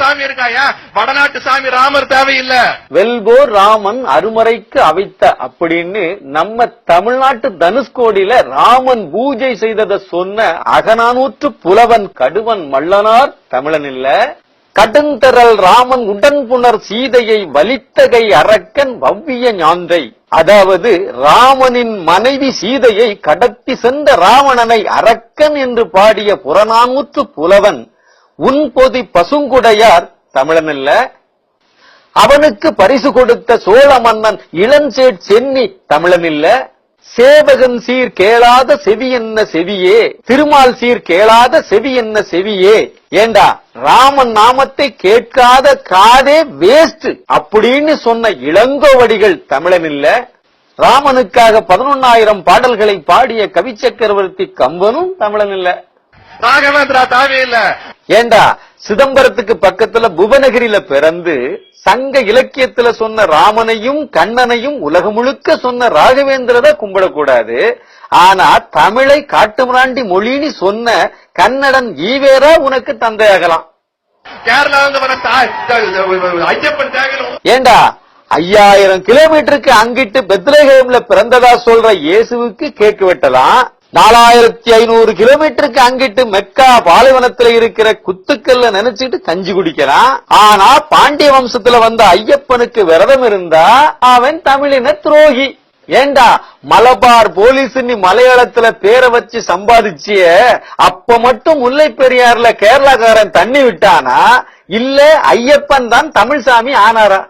சாமி இருக்காயா? வடநாட்டு சாமி ராமர் தேவையில்லை. வெல்போர் ராமன் அருமறைக்கு அவித்த அப்படின்னு நம்ம தமிழ்நாட்டு தனுஷ்கோடியில ராமன் பூஜை செய்ததை சொன்ன அகநானூற்று புலவன் கடுவன் மல்லனார் தமிழன் இல்ல. கடுந்தரல் ராமன் உடன்புணர் சீதையை வலித்தகை அரக்கன் வவ்விய ஞான்றை, அதாவது ராமனின் மனைவி சீதையை கடத்தி சென்ற ராவணனை அரக்கன் என்று பாடிய புறநானூற்று புலவன் உன்பொதி பசுங்குடையார் தமிழன் இல்ல. அவனுக்கு பரிசு கொடுத்த சோழ மன்னன் இளஞ்சேட் சென்னி தமிழன் இல்ல. சேவகன் சீர் கேளாத செவி என்ன செவியே, திருமால் சீர் கேளாத செவி என்ன செவியே. ஏண்டா ராமன் நாமத்தை கேட்காத காதே வேஸ்ட் அப்படின்னு சொன்ன இளங்கோவடிகள் தமிழன் இல்ல. ராமனுக்காக 11,000 பாடல்களை பாடிய கவி சக்கரவர்த்தி கம்பனும் தமிழன் இல்ல. ராகவேந்திரா தேவையில்லை. ஏண்டா சிதம்பரத்துக்கு பக்கத்துல புவனகிரியில பிறந்து சங்க இலக்கியத்துல சொன்ன ராமனையும் கண்ணனையும் உலகம் முழுக்க சொன்ன ராகவேந்திரத கும்பிடக்கூடாது. ஆனா தமிழை காட்டுமிராண்டி மொழின்னு சொன்ன கன்னடன் ஈவேரா உனக்கு தந்தையாகலாம். கேரளா ஐயப்பன் தேவையில்லை. ஏண்டா 5000 கிலோமீட்டருக்கு அங்கிட்டு பெத்லஹேம்ல பிறந்ததா சொல்ற இயேசுவுக்கு கேக்கு வெட்டலாம். 4500 கிலோமீட்டருக்கு அங்கிட்டு மெக்கா பாலைவனத்துல இருக்கிற குத்துக்கல்ல நினைச்சிட்டு கஞ்சி குடிக்கிறான். ஆனா பாண்டிய வம்சத்துல வந்த ஐயப்பனுக்கு விரதம் இருந்தா அவன் தமிழின துரோகி. ஏண்டா மலபார் போலீஸ் மலையாளத்துல பேரை வச்சு சம்பாதிச்சிய அப்ப மட்டும் முல்லை பெரியார்ல கேரளாக்காரன் தண்ணி விட்டானா இல்ல ஐயப்பன் தான் தமிழ்சாமி ஆனாரா?